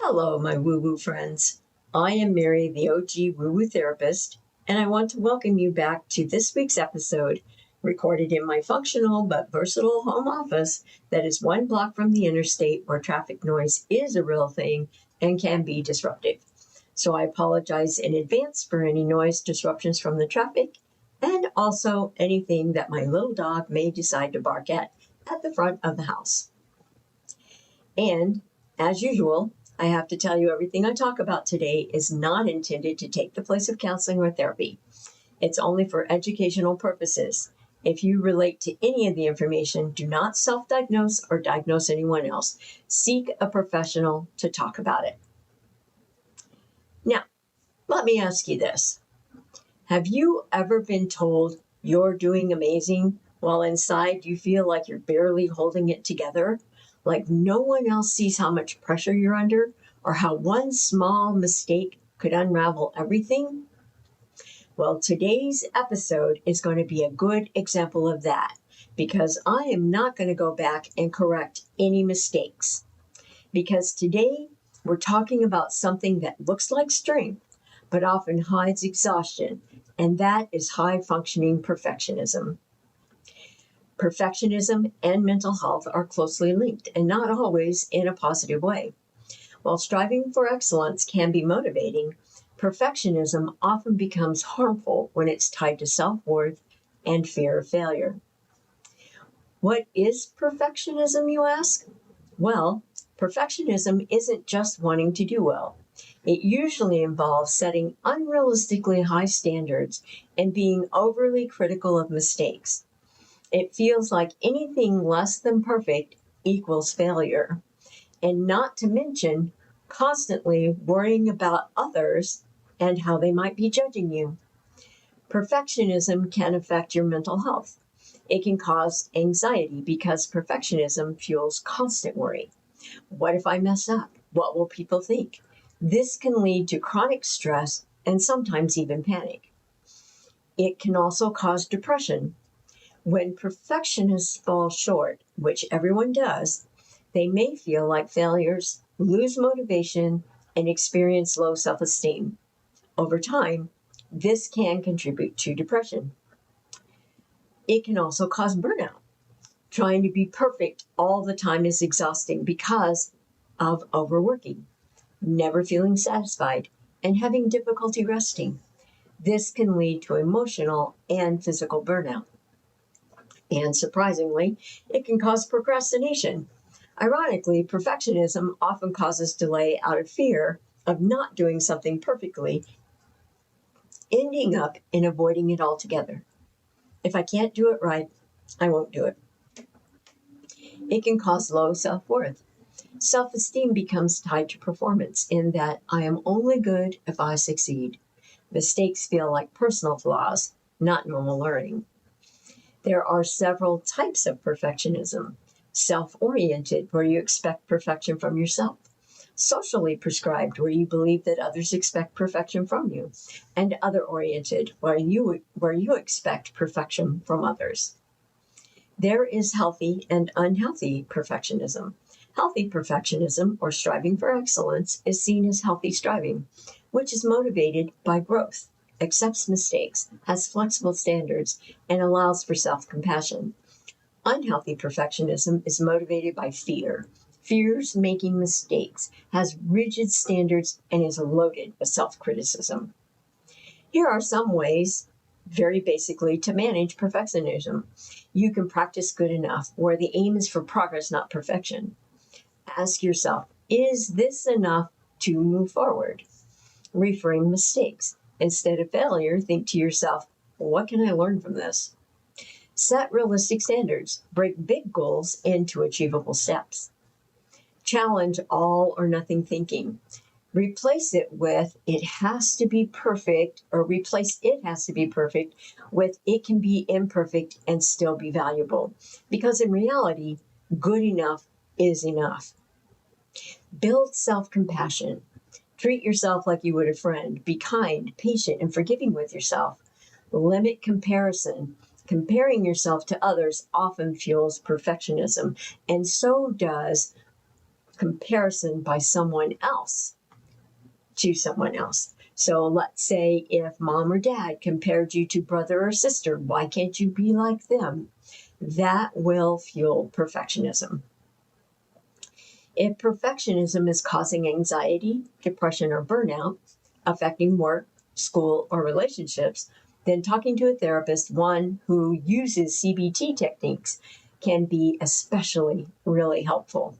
Hello, my woo-woo friends. I am Mary, the OG woo-woo therapist, and I want to welcome you back to this week's episode, recorded in my functional but versatile home office that is one block from the interstate where traffic noise is a real thing and can be disruptive. So I apologize in advance for any noise disruptions from the traffic and also anything that my little dog may decide to bark at the front of the house. And as usual, I have to tell you everything I talk about today is not intended to take the place of counseling or therapy. It's only for educational purposes. If you relate to any of the information, do not self-diagnose or diagnose anyone else. Seek a professional to talk about it. Now, let me ask you this. Have you ever been told you're doing amazing while inside you feel like you're barely holding it together? Like no one else sees how much pressure you're under or how one small mistake could unravel everything? Well, today's episode is going to be a good example of that because I am not going to go back and correct any mistakes. Because today we're talking about something that looks like strength, but often hides exhaustion, and that is high-functioning perfectionism. Perfectionism and mental health are closely linked, and not always in a positive way. While striving for excellence can be motivating, perfectionism often becomes harmful when it's tied to self-worth and fear of failure. What is perfectionism, you ask? Well, perfectionism isn't just wanting to do well. It usually involves setting unrealistically high standards and being overly critical of mistakes. It feels like anything less than perfect equals failure. And not to mention constantly worrying about others and how they might be judging you. Perfectionism can affect your mental health. It can cause anxiety because perfectionism fuels constant worry. What if I mess up? What will people think? This can lead to chronic stress and sometimes even panic. It can also cause depression. When perfectionists fall short, which everyone does, they may feel like failures, lose motivation, and experience low self-esteem. Over time, this can contribute to depression. It can also cause burnout. Trying to be perfect all the time is exhausting because of overworking, never feeling satisfied, and having difficulty resting. This can lead to emotional and physical burnout. And surprisingly, it can cause procrastination. Ironically, perfectionism often causes delay out of fear of not doing something perfectly, ending up in avoiding it altogether. If I can't do it right, I won't do it. It can cause low self-worth. Self-esteem becomes tied to performance in that I am only good if I succeed. Mistakes feel like personal flaws, not normal learning. There are several types of perfectionism. Self-oriented, where you expect perfection from yourself. Socially prescribed, where you believe that others expect perfection from you. And other-oriented, where you expect perfection from others. There is healthy and unhealthy perfectionism. Healthy perfectionism, or striving for excellence, is seen as healthy striving, which is motivated by growth, accepts mistakes, has flexible standards, and allows for self-compassion. Unhealthy perfectionism is motivated by fear, fears making mistakes, has rigid standards, and is loaded with self-criticism. Here are some ways, very basically, to manage perfectionism. You can practice good enough, where the aim is for progress, not perfection. Ask yourself, is this enough to move forward? Reframe mistakes. Instead of failure, think to yourself, what can I learn from this? Set realistic standards. Break big goals into achievable steps. Challenge all or nothing thinking. Replace it with it has to be perfect, or replace it has to be perfect with it can be imperfect and still be valuable. Because in reality, good enough is enough. Build self-compassion. Treat yourself like you would a friend. Be kind, patient, and forgiving with yourself. Limit comparison. Comparing yourself to others often fuels perfectionism, and so does comparison by someone else to someone else. So let's say if mom or dad compared you to brother or sister, why can't you be like them? That will fuel perfectionism. If perfectionism is causing anxiety, depression, or burnout, affecting work, school, or relationships, then talking to a therapist, one who uses CBT techniques, can be especially really helpful.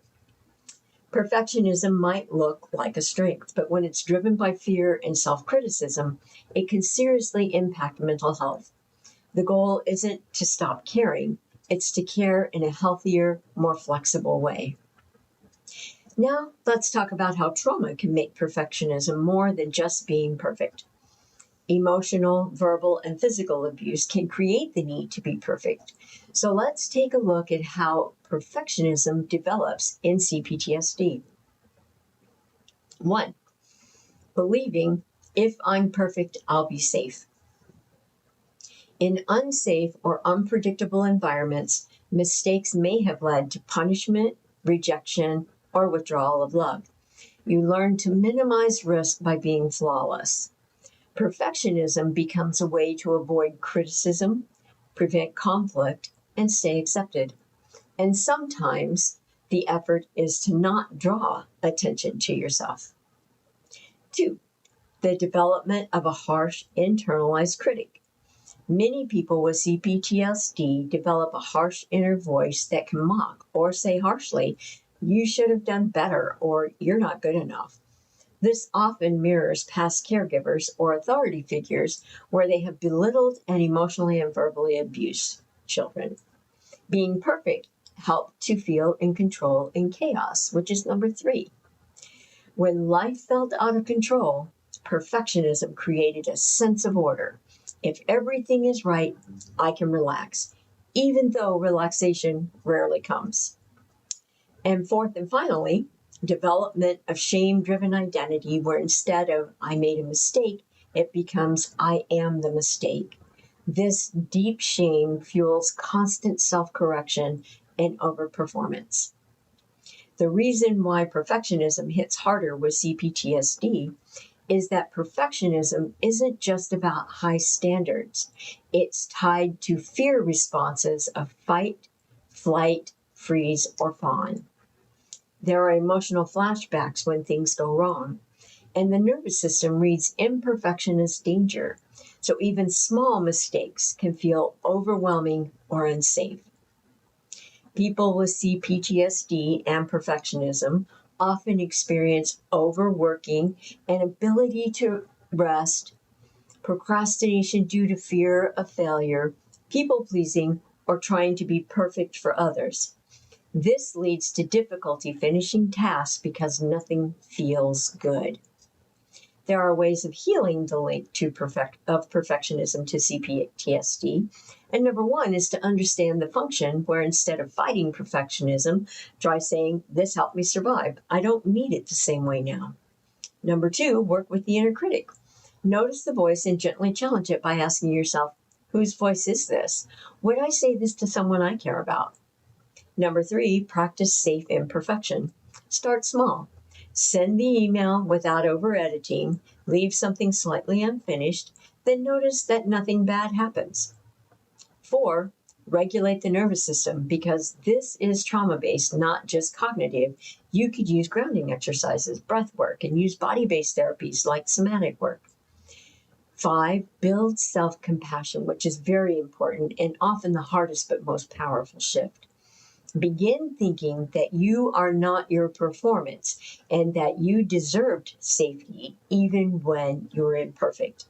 Perfectionism might look like a strength, but when it's driven by fear and self-criticism, it can seriously impact mental health. The goal isn't to stop caring, it's to care in a healthier, more flexible way. Now, let's talk about how trauma can make perfectionism more than just being perfect. Emotional, verbal, and physical abuse can create the need to be perfect. So let's take a look at how perfectionism develops in CPTSD. 1. Believing, if I'm perfect, I'll be safe. In unsafe or unpredictable environments, mistakes may have led to punishment, rejection, or withdrawal of love. You learn to minimize risk by being flawless. Perfectionism becomes a way to avoid criticism, prevent conflict, and stay accepted. And sometimes the effort is to not draw attention to yourself. 2. The development of a harsh, internalized critic. Many people with CPTSD develop a harsh inner voice that can mock or say harshly, "You should have done better," or "You're not good enough." This often mirrors past caregivers or authority figures where they have belittled and emotionally and verbally abused children. Being perfect helped to feel in control in chaos, which is number 3. When life felt out of control, perfectionism created a sense of order. If everything is right, I can relax, even though relaxation rarely comes. And 4th and finally, development of shame-driven identity, where instead of "I made a mistake," it becomes "I am the mistake." This deep shame fuels constant self-correction and overperformance. The reason why perfectionism hits harder with CPTSD is that perfectionism isn't just about high standards. It's tied to fear responses of fight, flight, freeze, or fawn. There are emotional flashbacks when things go wrong, and the nervous system reads imperfection as danger. So even small mistakes can feel overwhelming or unsafe. People with CPTSD and perfectionism often experience overworking, inability to rest, procrastination due to fear of failure, people pleasing, or trying to be perfect for others. This leads to difficulty finishing tasks because nothing feels good. There are ways of healing the link of perfectionism to CPTSD. And number 1 is to understand the function, where instead of fighting perfectionism, try saying, "This helped me survive. I don't need it the same way now." Number 2, work with the inner critic. Notice the voice and gently challenge it by asking yourself, whose voice is this? Would I say this to someone I care about? Number 3, practice safe imperfection. Start small. Send the email without over-editing, leave something slightly unfinished, then notice that nothing bad happens. 4, regulate the nervous system, because this is trauma-based, not just cognitive. You could use grounding exercises, breath work, and use body-based therapies like somatic work. 5, build self-compassion, which is very important and often the hardest but most powerful shift. Begin thinking that you are not your performance and that you deserved safety even when you're imperfect,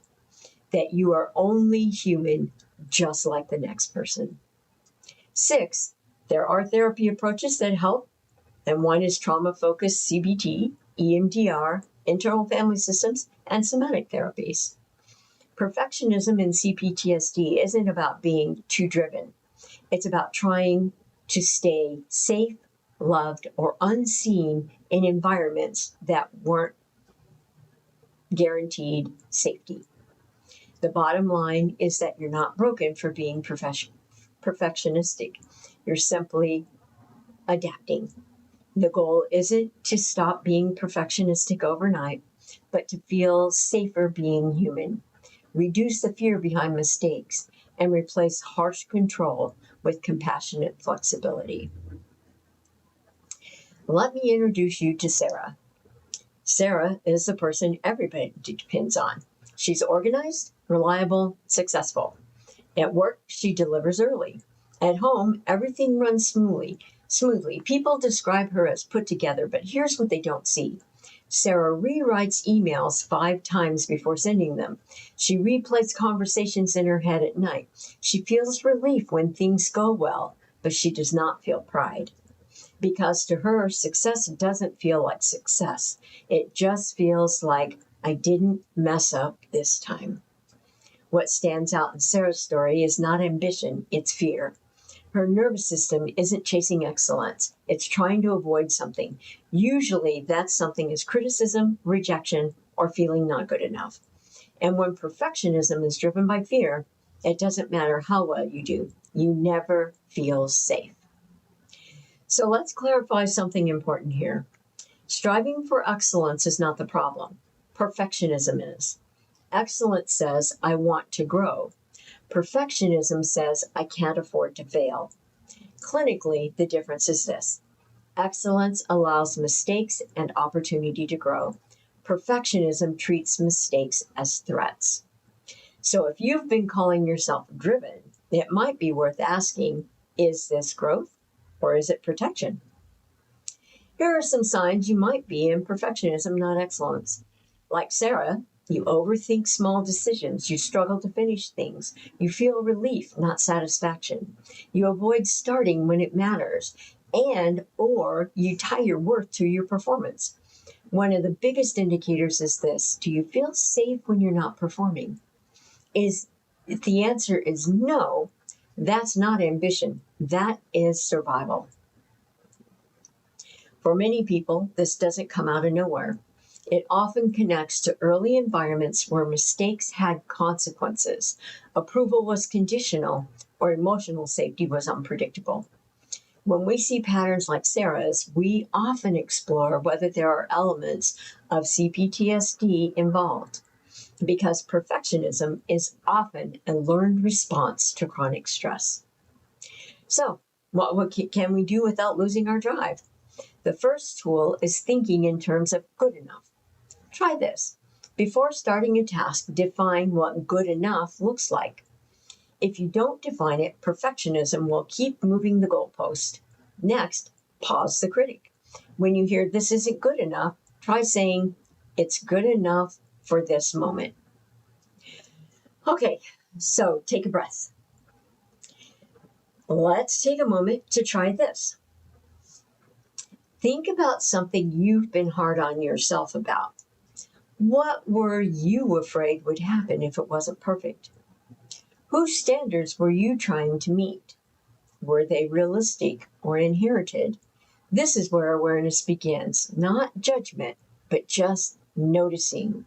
that you are only human just like the next person. 6, there are therapy approaches that help, and one is trauma-focused CBT, EMDR, internal family systems, and somatic therapies. Perfectionism in CPTSD isn't about being too driven. It's about trying to stay safe, loved, or unseen in environments that weren't guaranteed safety. The bottom line is that you're not broken for being perfectionistic. You're simply adapting. The goal isn't to stop being perfectionistic overnight, but to feel safer being human. Reduce the fear behind mistakes and replace harsh control with compassionate flexibility. Let me introduce you to Sarah. Sarah is the person everybody depends on. She's organized, reliable, successful. At work, she delivers early. At home, everything runs smoothly. People describe her as put together, but here's what they don't see. Sarah rewrites emails 5 times before sending them. She replays conversations in her head at night. She feels relief when things go well, but she does not feel pride. Because to her, success doesn't feel like success. It just feels like, I didn't mess up this time. What stands out in Sarah's story is not ambition, it's fear. Her nervous system isn't chasing excellence, it's trying to avoid something. Usually, that something is criticism, rejection, or feeling not good enough. And when perfectionism is driven by fear, it doesn't matter how well you do, you never feel safe. So let's clarify something important here. Striving for excellence is not the problem. Perfectionism is. Excellence says, I want to grow. Perfectionism says, I can't afford to fail. Clinically, the difference is this. Excellence allows mistakes and opportunity to grow. Perfectionism treats mistakes as threats. So if you've been calling yourself driven, it might be worth asking, is this growth or is it protection? Here are some signs you might be in perfectionism, not excellence. Like Sarah, you overthink small decisions. You struggle to finish things. You feel relief, not satisfaction. You avoid starting when it matters, and or you tie your worth to your performance. One of the biggest indicators is this. Do you feel safe when you're not performing? If the answer is no, that's not ambition. That is survival. For many people, this doesn't come out of nowhere. It often connects to early environments where mistakes had consequences, approval was conditional, or emotional safety was unpredictable. When we see patterns like Sarah's, we often explore whether there are elements of CPTSD involved, because perfectionism is often a learned response to chronic stress. So, what can we do without losing our drive? The first tool is thinking in terms of good enough. Try this. Before starting a task, define what good enough looks like. If you don't define it, perfectionism will keep moving the goalpost. Next, pause the critic. When you hear this isn't good enough, try saying, it's good enough for this moment. Okay, so take a breath. Let's take a moment to try this. Think about something you've been hard on yourself about. What were you afraid would happen if it wasn't perfect? Whose standards were you trying to meet? Were they realistic or inherited? This is where awareness begins, not judgment, but just noticing.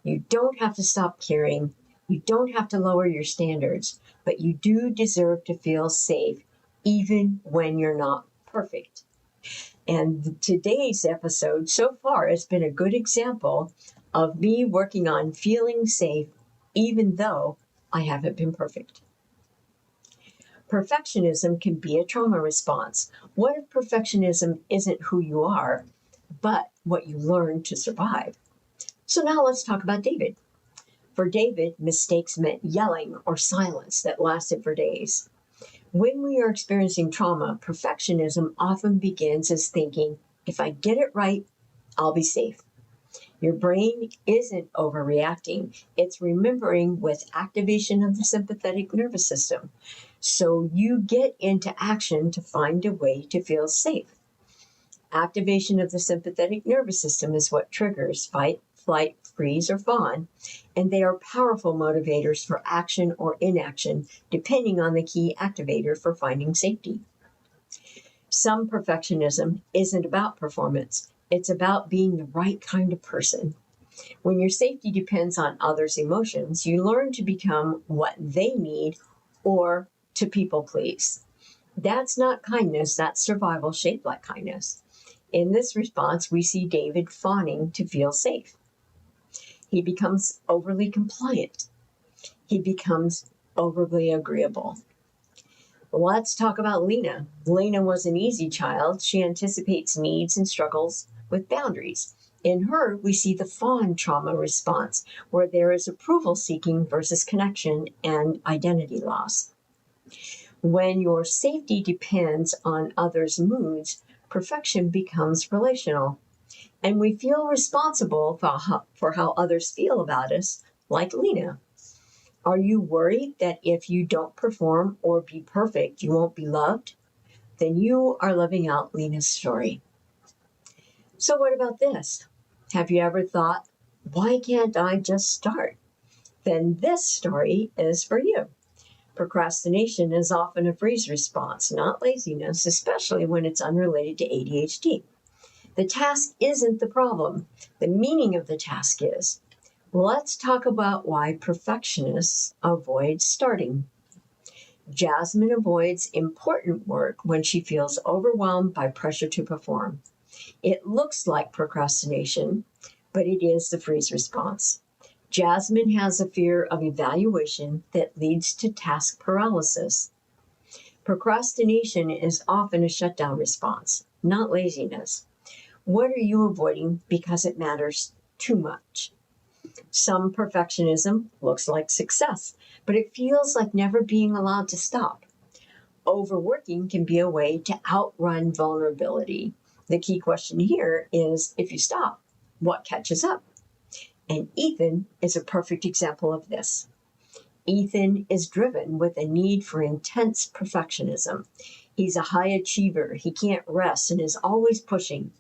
You don't have to stop caring. You don't have to lower your standards, but you do deserve to feel safe, even when you're not perfect. And today's episode so far has been a good example of me working on feeling safe, even though I haven't been perfect. Perfectionism can be a trauma response. What if perfectionism isn't who you are, but what you learned to survive? So now let's talk about David. For David, mistakes meant yelling or silence that lasted for days. When we are experiencing trauma, perfectionism often begins as thinking, if I get it right, I'll be safe. Your brain isn't overreacting. It's remembering with activation of the sympathetic nervous system. So you get into action to find a way to feel safe. Activation of the sympathetic nervous system is what triggers fight, flight, freeze, or fawn, and they are powerful motivators for action or inaction, depending on the key activator for finding safety. Some perfectionism isn't about performance. It's about being the right kind of person. When your safety depends on others' emotions, you learn to become what they need or to people please. That's not kindness, that's survival shaped like kindness. In this response, we see David fawning to feel safe. He becomes overly compliant. He becomes overly agreeable. Let's talk about Lena. Lena was an easy child. She anticipates needs and struggles with boundaries. In her, we see the fawn trauma response, where there is approval seeking versus connection and identity loss. When your safety depends on others' moods, perfection becomes relational. And we feel responsible for how others feel about us, like Lena. Are you worried that if you don't perform or be perfect, you won't be loved? Then you are living out Lena's story. So, what about this? Have you ever thought, why can't I just start? Then this story is for you. Procrastination is often a freeze response, not laziness, especially when it's unrelated to ADHD. The task isn't the problem. The meaning of the task is. Let's talk about why perfectionists avoid starting. Jasmine avoids important work when she feels overwhelmed by pressure to perform. It looks like procrastination, but it is the freeze response. Jasmine has a fear of evaluation that leads to task paralysis. Procrastination is often a shutdown response, not laziness. What are you avoiding because it matters too much? Some perfectionism looks like success, but it feels like never being allowed to stop. Overworking can be a way to outrun vulnerability. The key question here is, if you stop, what catches up? And Ethan is a perfect example of this. Ethan is driven with a need for intense perfectionism. He's a high achiever. He can't rest and is always pushing.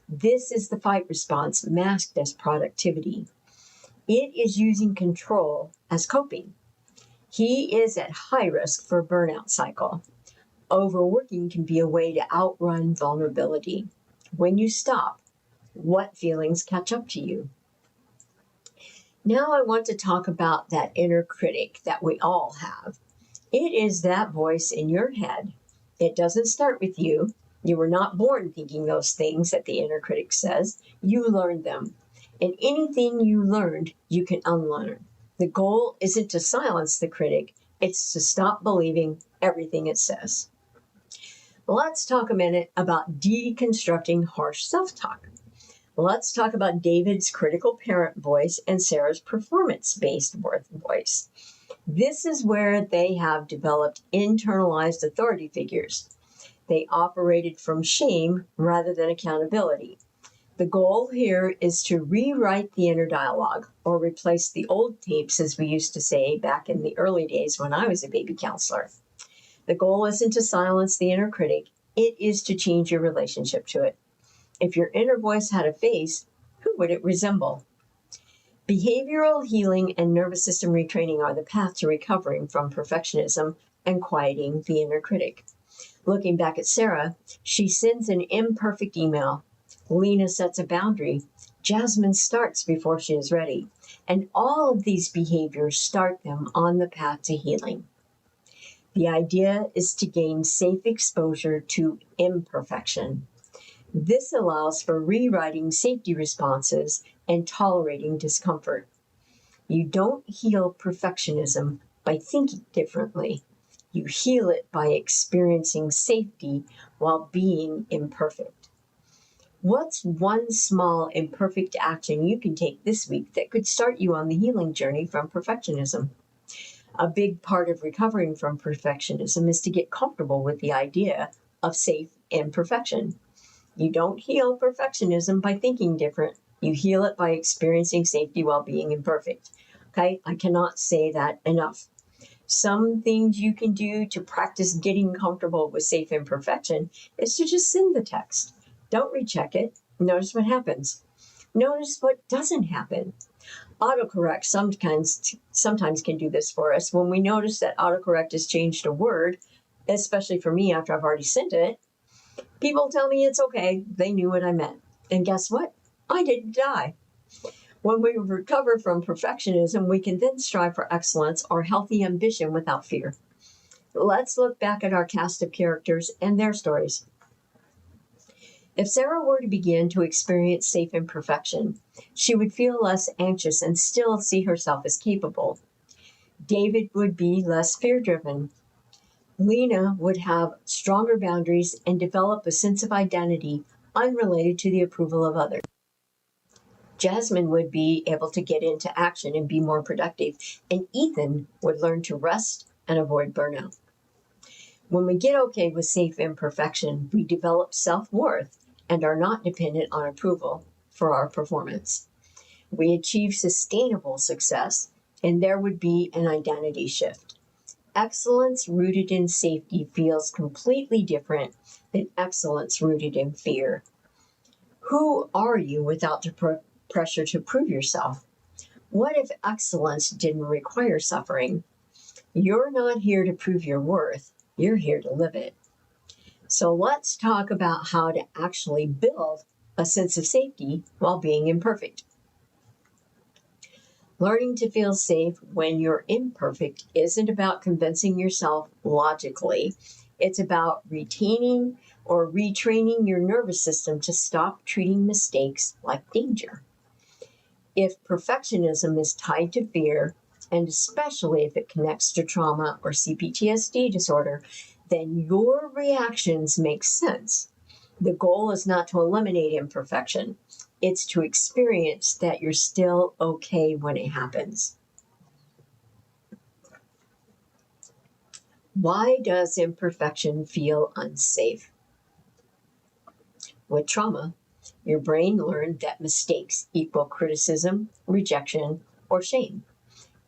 This is the fight response masked as productivity. It is using control as coping. He is at high risk for a burnout cycle. Overworking can be a way to outrun vulnerability. When you stop, what feelings catch up to you? Now I want to talk about that inner critic that we all have. It is that voice in your head. It doesn't start with you. You were not born thinking those things that the inner critic says. You learned them. And anything you learned, you can unlearn. The goal isn't to silence the critic, it's to stop believing everything it says. Let's talk a minute about deconstructing harsh self-talk. Let's talk about David's critical parent voice and Sarah's performance-based worth voice. This is where they have developed internalized authority figures. They operated from shame rather than accountability. The goal here is to rewrite the inner dialogue, or replace the old tapes, as we used to say back in the early days when I was a baby counselor. The goal isn't to silence the inner critic, it is to change your relationship to it. If your inner voice had a face, who would it resemble? Behavioral healing and nervous system retraining are the path to recovering from perfectionism and quieting the inner critic. Looking back at Sarah, she sends an imperfect email. Lena sets a boundary. Jasmine starts before she is ready. And all of these behaviors start them on the path to healing. The idea is to gain safe exposure to imperfection. This allows for rewriting safety responses and tolerating discomfort. You don't heal perfectionism by thinking differently. You heal it by experiencing safety while being imperfect. What's one small imperfect action you can take this week that could start you on the healing journey from perfectionism? A big part of recovering from perfectionism is to get comfortable with the idea of safe imperfection. You don't heal perfectionism by thinking different. You heal it by experiencing safety while being imperfect. Okay, I cannot say that enough. Some things you can do to practice getting comfortable with safe imperfection is to just send the text. Don't recheck it. Notice what happens. Notice what doesn't happen. Autocorrect sometimes can do this for us. When we notice that autocorrect has changed a word, especially for me after I've already sent it, people tell me it's okay. They knew what I meant. And guess what? I didn't die. When we recover from perfectionism, we can then strive for excellence or healthy ambition without fear. Let's look back at our cast of characters and their stories. If Sarah were to begin to experience safe imperfection, she would feel less anxious and still see herself as capable. David would be less fear-driven. Lena would have stronger boundaries and develop a sense of identity unrelated to the approval of others. Jasmine would be able to get into action and be more productive, and Ethan would learn to rest and avoid burnout. When we get okay with safe imperfection, we develop self-worth and are not dependent on approval for our performance. We achieve sustainable success, and there would be an identity shift. Excellence rooted in safety feels completely different than excellence rooted in fear. Who are you without the pressure to prove yourself? What if excellence didn't require suffering? You're not here to prove your worth. You're here to live it. So let's talk about how to actually build a sense of safety while being imperfect. Learning to feel safe when you're imperfect isn't about convincing yourself logically. It's about retaining or retraining your nervous system to stop treating mistakes like danger. If perfectionism is tied to fear, and especially if it connects to trauma or CPTSD disorder, then your reactions make sense. The goal is not to eliminate imperfection. It's to experience that you're still okay when it happens. Why does imperfection feel unsafe? With trauma, your brain learned that mistakes equal criticism, rejection, or shame,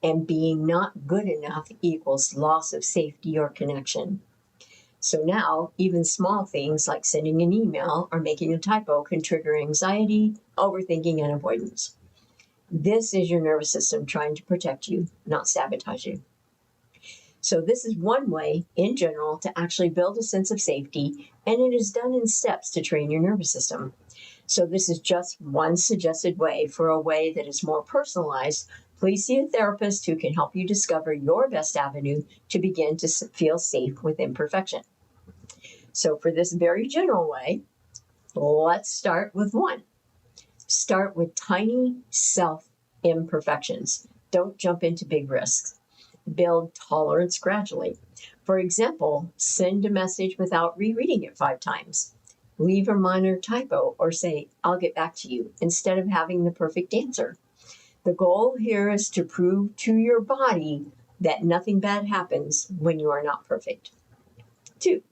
and being not good enough equals loss of safety or connection. So now, even small things like sending an email or making a typo can trigger anxiety, overthinking, and avoidance. This is your nervous system trying to protect you, not sabotage you. So this is one way, in general, to actually build a sense of safety, and it is done in steps to train your nervous system. So this is just one suggested way. For a way that is more personalized, please see a therapist who can help you discover your best avenue to begin to feel safe with imperfection. So for this very general way, let's start with one. Start with tiny self-imperfections. Don't jump into big risks. Build tolerance gradually. For example, send a message without rereading it 5 times. Leave a minor typo or say, "I'll get back to you," instead of having the perfect answer. The goal here is to prove to your body that nothing bad happens when you are not perfect. 2,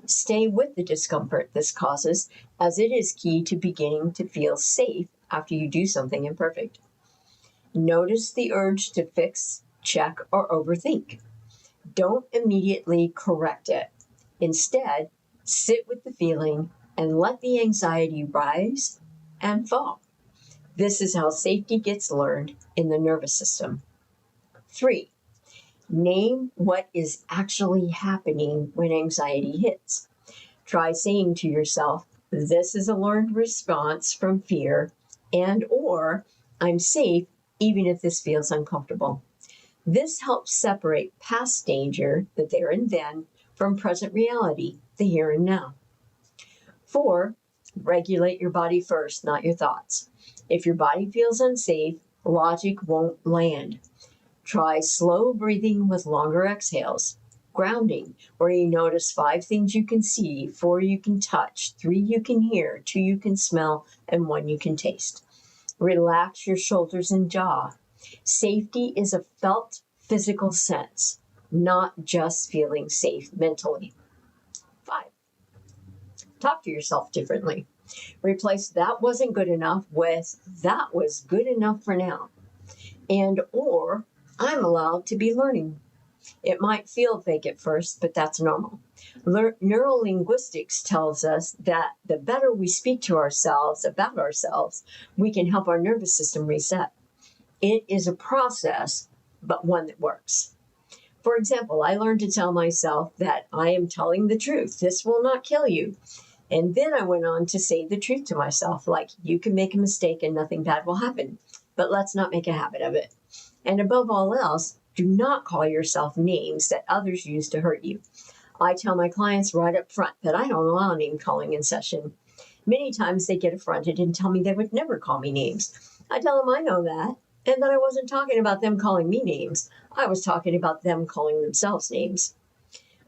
stay with the discomfort this causes, as it is key to beginning to feel safe after you do something imperfect. Notice the urge to fix, check, or overthink. Don't immediately correct it. Instead, sit with the feeling and let the anxiety rise and fall. This is how safety gets learned in the nervous system. 3, name what is actually happening when anxiety hits. Try saying to yourself, "This is a learned response from fear," and or "I'm safe even if this feels uncomfortable." This helps separate past danger, the there and then, from present reality, the here and now. 4, regulate your body first, not your thoughts. If your body feels unsafe, logic won't land. Try slow breathing with longer exhales. Grounding, where you notice 5 things you can see, 4 you can touch, 3 you can hear, 2 you can smell, and 1 you can taste. Relax your shoulders and jaw. Safety is a felt physical sense, not just feeling safe mentally. 5, talk to yourself differently. Replace "that wasn't good enough" with "that was good enough for now," and or "I'm allowed to be learning." It might feel fake at first, but that's normal. Neurolinguistics tells us that the better we speak to ourselves about ourselves, we can help our nervous system reset. It is a process, but one that works. For example, I learned to tell myself that I am telling the truth. This will not kill you. And then I went on to say the truth to myself, like, you can make a mistake and nothing bad will happen, but let's not make a habit of it. And above all else, Do not call yourself names that others use to hurt you. I tell my clients right up front that I don't allow name calling in session. Many times they get affronted and tell me they would never call me names. I tell them I know that, and that I wasn't talking about them calling me names. I was talking about them calling themselves names.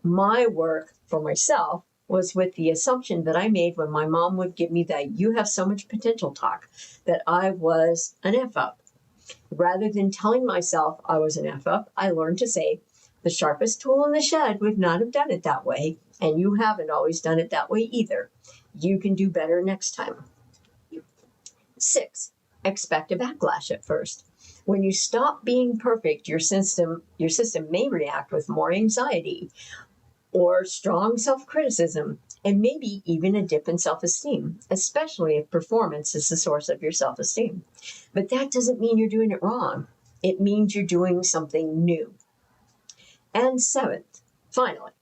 My work for myself was with the assumption that I made when my mom would give me that "you have so much potential" talk, that I was an F-up. Rather than telling myself I was an F-up, I learned to say, the sharpest tool in the shed would not have done it that way, and you haven't always done it that way either. You can do better next time. 6, expect a backlash at first. When you stop being perfect, your system may react with more anxiety or strong self-criticism, and maybe even a dip in self-esteem, especially if performance is the source of your self-esteem. But that doesn't mean you're doing it wrong. It means you're doing something new. And 7th, finally,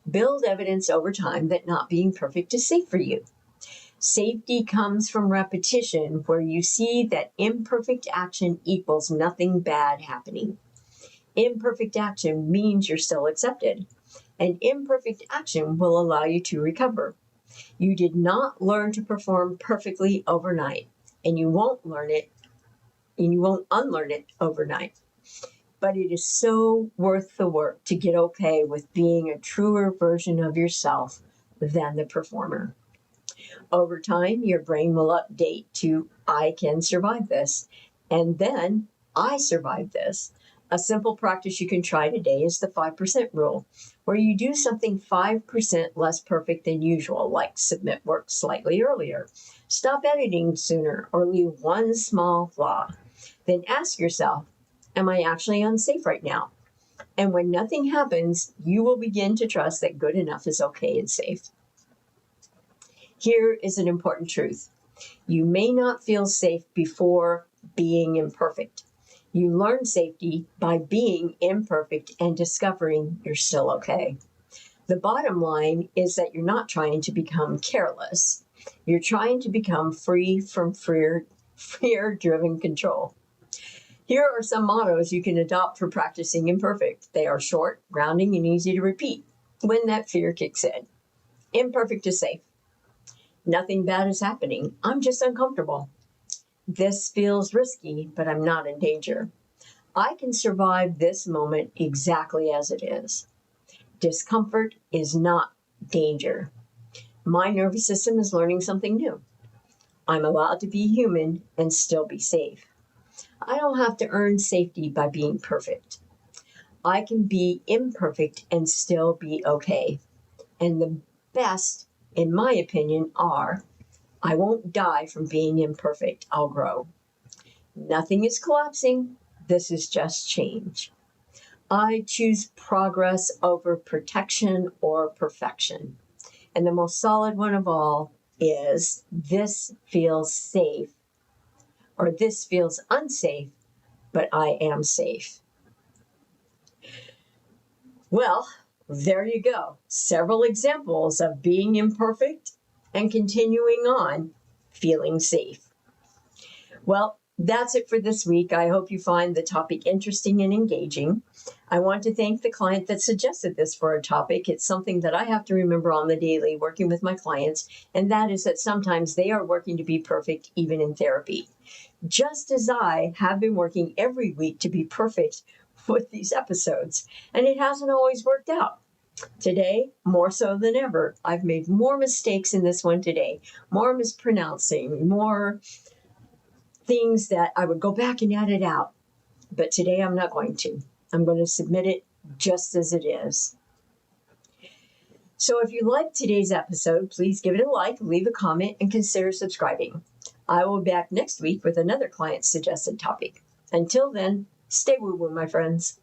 build evidence over time that not being perfect is safe for you. Safety comes from repetition, where you see that imperfect action equals nothing bad happening. Imperfect action means you're still accepted, and imperfect action will allow you to recover. You did not learn to perform perfectly overnight, and you won't unlearn it overnight. But it is so worth the work to get okay with being a truer version of yourself than the performer. Over time, your brain will update to "I can survive this," and then "I survived this." A simple practice you can try today is the 5% rule, where you do something 5% less perfect than usual, like submit work slightly earlier, stop editing sooner, or leave one small flaw. Then ask yourself, am I actually unsafe right now? And when nothing happens, you will begin to trust that good enough is okay and safe. Here is an important truth. You may not feel safe before being imperfect. You learn safety by being imperfect and discovering you're still okay. The bottom line is that you're not trying to become careless. You're trying to become free from fear-driven control. Here are some mottos you can adopt for practicing imperfect. They are short, grounding, and easy to repeat when that fear kicks in. Imperfect is safe. Nothing bad is happening. I'm just uncomfortable. This feels risky, but I'm not in danger. I can survive this moment exactly as it is. Discomfort is not danger. My nervous system is learning something new. I'm allowed to be human and still be safe. I don't have to earn safety by being perfect. I can be imperfect and still be okay. And the best, in my opinion, are: I won't die from being imperfect. I'll grow. Nothing is collapsing. This is just change. I choose progress over protection or perfection. And the most solid one of all is: this feels safe, or this feels unsafe, but I am safe. Well, there you go. Several examples of being imperfect and continuing on feeling safe. Well, that's it for this week. I hope you find the topic interesting and engaging. I want to thank the client that suggested this for a topic. It's something that I have to remember on the daily working with my clients, and that is that sometimes they are working to be perfect even in therapy. Just as I have been working every week to be perfect with these episodes, and it hasn't always worked out. Today, more so than ever, I've made more mistakes in this one today, more mispronouncing, more things that I would go back and edit out. But today I'm not going to. I'm going to submit it just as it is. So if you liked today's episode, please give it a like, leave a comment, and consider subscribing. I will be back next week with another client-suggested topic. Until then, stay woo-woo, my friends.